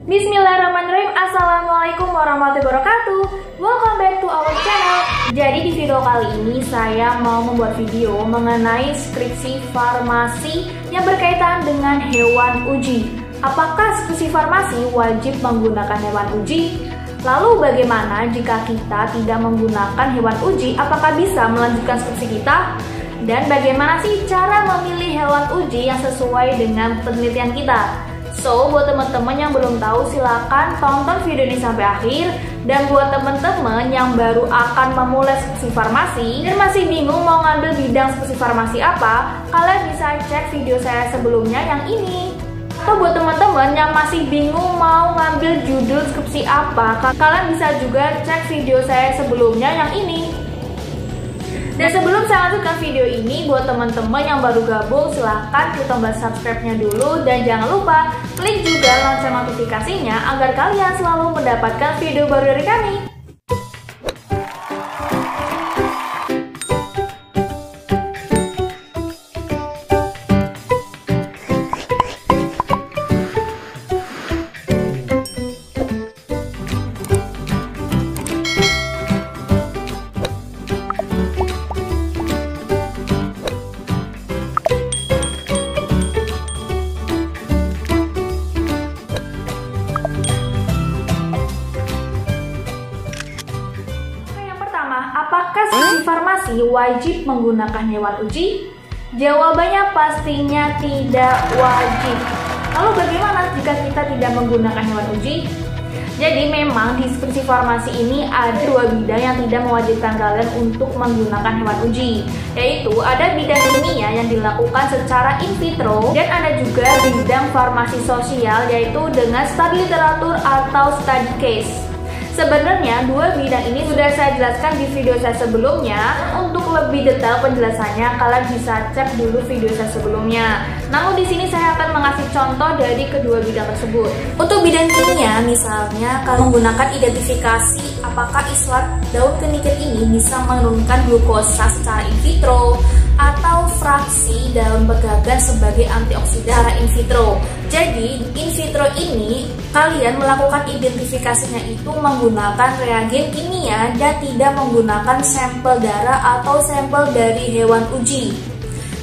Bismillahirrahmanirrahim. Assalamualaikum warahmatullahi wabarakatuh. Welcome back to our channel. Jadi di video kali ini saya mau membuat video mengenai skripsi farmasi yang berkaitan dengan hewan uji. Apakah skripsi farmasi wajib menggunakan hewan uji? Lalu bagaimana jika kita tidak menggunakan hewan uji? Apakah bisa melanjutkan skripsi kita? Dan bagaimana sih cara memilih hewan uji yang sesuai dengan penelitian kita? So, buat teman-teman yang belum tahu, silakan tonton video ini sampai akhir. Dan buat teman-teman yang baru akan memulai skripsi farmasi dan masih bingung mau ngambil bidang skripsi farmasi apa, kalian bisa cek video saya sebelumnya yang ini. Atau buat teman-teman yang masih bingung mau ngambil judul skripsi apa, kalian bisa juga cek video saya sebelumnya yang ini. Dan sebelum saya lanjutkan video ini, buat teman-teman yang baru gabung, silahkan klik tombol subscribe-nya dulu. Dan jangan lupa klik juga lonceng notifikasinya agar kalian selalu mendapatkan video baru dari kami. Apakah skripsi farmasi wajib menggunakan hewan uji? Jawabannya pastinya tidak wajib. Lalu bagaimana jika kita tidak menggunakan hewan uji? Jadi memang di skripsi farmasi ini ada dua bidang yang tidak mewajibkan kalian untuk menggunakan hewan uji, yaitu ada bidang kimia yang dilakukan secara in vitro, dan ada juga bidang farmasi sosial yaitu dengan studi literatur atau study case. Sebenarnya dua bidang ini sudah saya jelaskan di video saya sebelumnya. Untuk lebih detail penjelasannya, kalian bisa cek dulu video saya sebelumnya. Namun di sini saya akan mengasih contoh dari kedua bidang tersebut. Untuk bidang kimia, misalnya kalau menggunakan identifikasi apakah islat daun kenikir ini bisa menurunkan glukosa secara in vitro, atau fraksi daun pegagan sebagai antioksidan secara in vitro. Jadi in vitro ini kalian melakukan identifikasinya itu menggunakan reagen kimia dan tidak menggunakan sampel darah atau sampel dari hewan uji.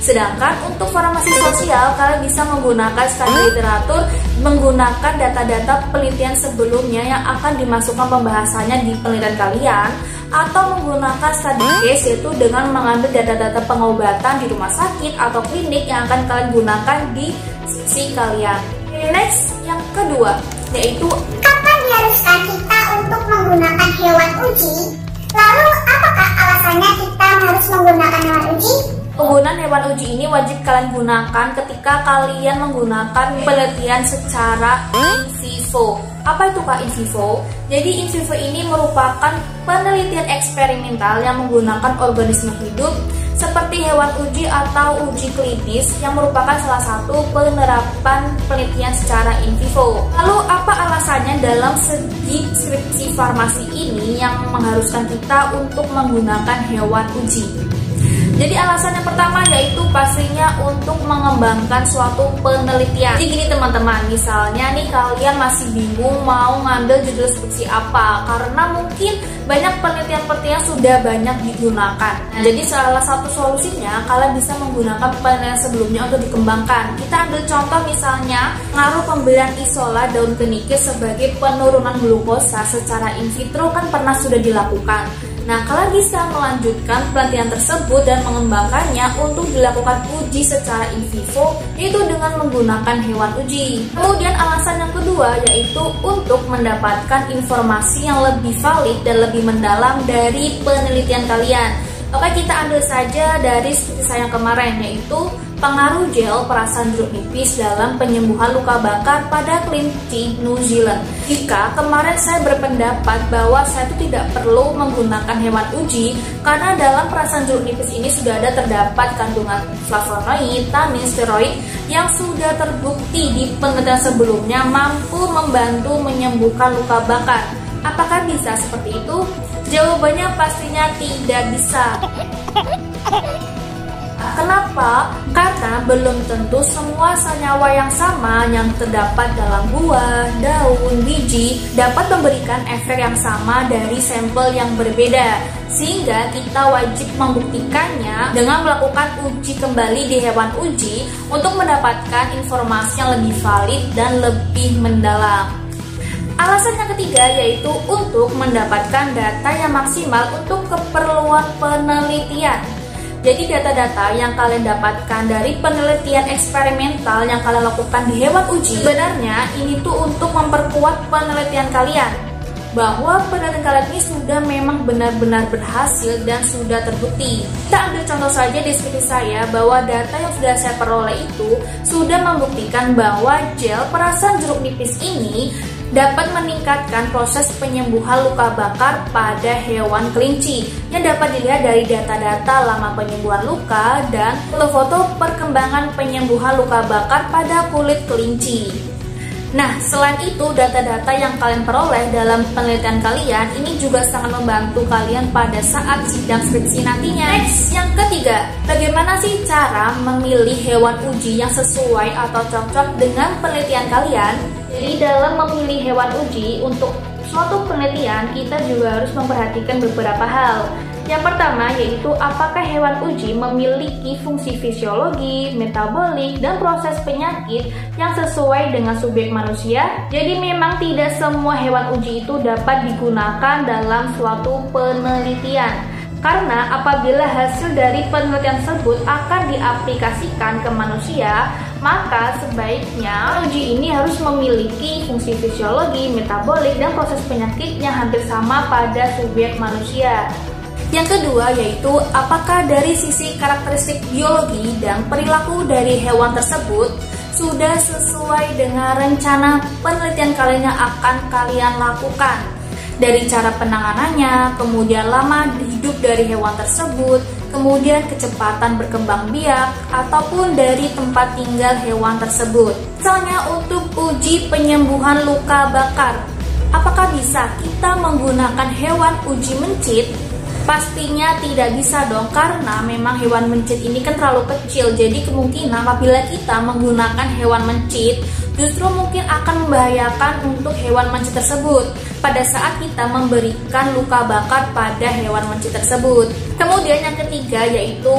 Sedangkan untuk farmasi sosial, kalian bisa menggunakan studi literatur, menggunakan data-data penelitian sebelumnya yang akan dimasukkan pembahasannya di penelitian kalian, atau menggunakan study case, yaitu dengan mengambil data-data pengobatan di rumah sakit atau klinik yang akan kalian gunakan di skripsi kalian. Next, yang kedua, yaitu kapan diharuskan kita untuk menggunakan hewan uji? Lalu apakah alasannya kita harus menggunakan hewan uji? Penggunaan hewan uji ini wajib kalian gunakan ketika kalian menggunakan penelitian secara in vivo. Apa itu Kak in vivo? Jadi in vivo ini merupakan penelitian eksperimental yang menggunakan organisme hidup seperti hewan uji atau uji klinis yang merupakan salah satu penerapan penelitian secara in vivo. Lalu apa alasannya dalam segi skripsi farmasi ini yang mengharuskan kita untuk menggunakan hewan uji? Jadi alasan yang pertama yaitu pastinya untuk mengembangkan suatu penelitian. Jadi gini teman-teman, misalnya nih kalian masih bingung mau ngambil judul skripsi apa, karena mungkin banyak penelitian-penelitian sudah banyak digunakan. Jadi salah satu solusinya kalian bisa menggunakan penelitian sebelumnya untuk dikembangkan. Kita ambil contoh misalnya pengaruh pemberian isola daun kenikir sebagai penurunan glukosa secara in vitro kan pernah sudah dilakukan. Nah, kalian bisa melanjutkan penelitian tersebut dan mengembangkannya untuk dilakukan uji secara in vivo, yaitu dengan menggunakan hewan uji. Kemudian alasan yang kedua yaitu untuk mendapatkan informasi yang lebih valid dan lebih mendalam dari penelitian kalian. Oke, kita ambil saja dari skripsi saya yang kemarin, yaitu pengaruh gel perasan jeruk nipis dalam penyembuhan luka bakar pada kelinci New Zealand. Jika kemarin saya berpendapat bahwa saya itu tidak perlu menggunakan hewan uji karena dalam perasan jeruk nipis ini sudah ada terdapat kandungan flavonoid, tanin, steroid yang sudah terbukti di penelitian sebelumnya mampu membantu menyembuhkan luka bakar. Apakah bisa seperti itu? Jawabannya pastinya tidak bisa. Kenapa? Karena belum tentu semua senyawa yang sama yang terdapat dalam buah, daun, biji dapat memberikan efek yang sama dari sampel yang berbeda. Sehingga kita wajib membuktikannya dengan melakukan uji kembali di hewan uji untuk mendapatkan informasi yang lebih valid dan lebih mendalam. Alasan yang ketiga yaitu untuk mendapatkan data yang maksimal untuk keperluan penelitian. Jadi data-data yang kalian dapatkan dari penelitian eksperimental yang kalian lakukan di hewan uji, sebenarnya ini tuh untuk memperkuat penelitian kalian, bahwa penelitian kalian ini sudah memang benar-benar berhasil dan sudah terbukti. Kita ambil contoh saja di skripsi saya, bahwa data yang sudah saya peroleh itu sudah membuktikan bahwa gel perasan jeruk nipis ini dapat meningkatkan proses penyembuhan luka bakar pada hewan kelinci yang dapat dilihat dari data-data lama penyembuhan luka dan foto-foto perkembangan penyembuhan luka bakar pada kulit kelinci. Nah, selain itu, data-data yang kalian peroleh dalam penelitian kalian ini juga sangat membantu kalian pada saat sidang skripsi nantinya. Next, yang ketiga, bagaimana sih cara memilih hewan uji yang sesuai atau cocok dengan penelitian kalian? Jadi dalam memilih hewan uji untuk suatu penelitian, kita juga harus memperhatikan beberapa hal. Yang pertama yaitu apakah hewan uji memiliki fungsi fisiologi, metabolik, dan proses penyakit yang sesuai dengan subjek manusia. Jadi memang tidak semua hewan uji itu dapat digunakan dalam suatu penelitian. Karena apabila hasil dari penelitian tersebut akan diaplikasikan ke manusia, maka sebaiknya uji ini harus memiliki fungsi fisiologi, metabolik, dan proses penyakit yang hampir sama pada subjek manusia. Yang kedua yaitu apakah dari sisi karakteristik biologi dan perilaku dari hewan tersebut sudah sesuai dengan rencana penelitian kalian yang akan kalian lakukan. Dari cara penanganannya, kemudian lama hidup dari hewan tersebut, kemudian kecepatan berkembang biak, ataupun dari tempat tinggal hewan tersebut. Misalnya untuk uji penyembuhan luka bakar, apakah bisa kita menggunakan hewan uji mencit? Pastinya tidak bisa dong, karena memang hewan mencit ini kan terlalu kecil. Jadi kemungkinan apabila kita menggunakan hewan mencit, justru mungkin akan membahayakan untuk hewan mencit tersebut pada saat kita memberikan luka bakar pada hewan mencit tersebut. Kemudian yang ketiga yaitu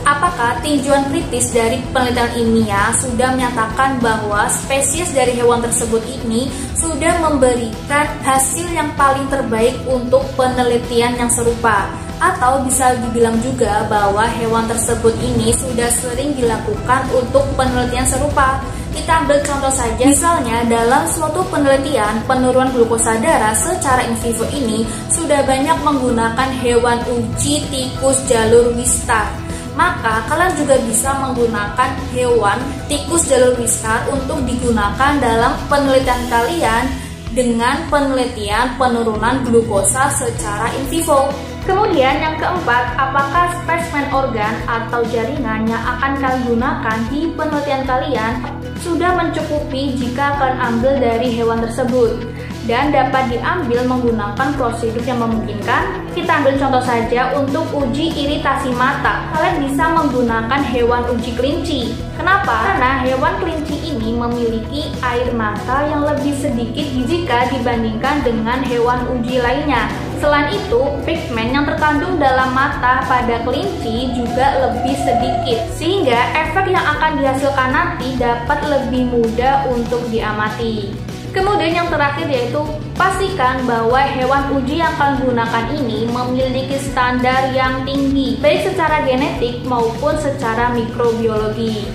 apakah tinjauan kritis dari penelitian ilmiah sudah menyatakan bahwa spesies dari hewan tersebut ini sudah memberikan hasil yang paling terbaik untuk penelitian yang serupa, atau bisa dibilang juga bahwa hewan tersebut ini sudah sering dilakukan untuk penelitian serupa. Kita ambil contoh saja, misalnya dalam suatu penelitian penurunan glukosa darah secara in vivo ini sudah banyak menggunakan hewan uji tikus jalur Wistar. Maka kalian juga bisa menggunakan hewan tikus jalur Wistar untuk digunakan dalam penelitian kalian dengan penelitian penurunan glukosa secara in vivo. Kemudian yang keempat, apakah spesimen organ atau jaringan yang akan kalian gunakan di penelitian kalian sudah mencukupi jika kalian ambil dari hewan tersebut dan dapat diambil menggunakan prosedur yang memungkinkan. Kita ambil contoh saja untuk uji iritasi mata. Kalian bisa menggunakan hewan uji kelinci. Kenapa? Karena hewan kelinci ini memiliki air mata yang lebih sedikit jika dibandingkan dengan hewan uji lainnya. Selain itu, pigmen yang terkandung dalam mata pada kelinci juga lebih sedikit, sehingga efek yang akan dihasilkan nanti dapat lebih mudah untuk diamati. Kemudian yang terakhir yaitu pastikan bahwa hewan uji yang kalian gunakan ini memiliki standar yang tinggi, baik secara genetik maupun secara mikrobiologi.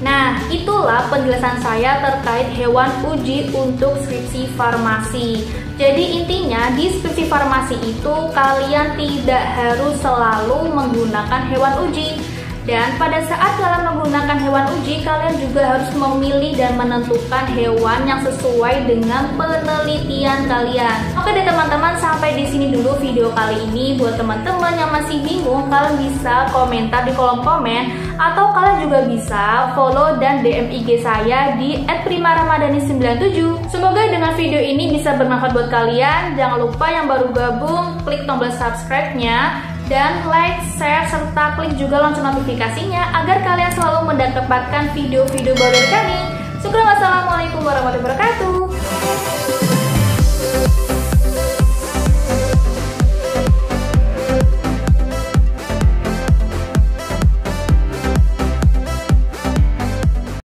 Nah, itulah penjelasan saya terkait hewan uji untuk skripsi farmasi. Jadi intinya di skripsi farmasi itu kalian tidak harus selalu menggunakan hewan uji. Dan pada saat kalian menggunakan hewan uji, kalian juga harus memilih dan menentukan hewan yang sesuai dengan penelitian kalian. Oke deh teman-teman, sampai di sini dulu video kali ini. Buat teman-teman yang masih bingung, kalian bisa komentar di kolom komen, atau kalian juga bisa follow dan DM IG saya di @primaramadhani97. Semoga dengan video ini bisa bermanfaat buat kalian. Jangan lupa yang baru gabung, klik tombol subscribe-nya, dan like, share, serta klik juga lonceng notifikasinya agar kalian selalu mendapatkan video-video baru dari kami. Syukur, wassalamualaikum warahmatullahi wabarakatuh.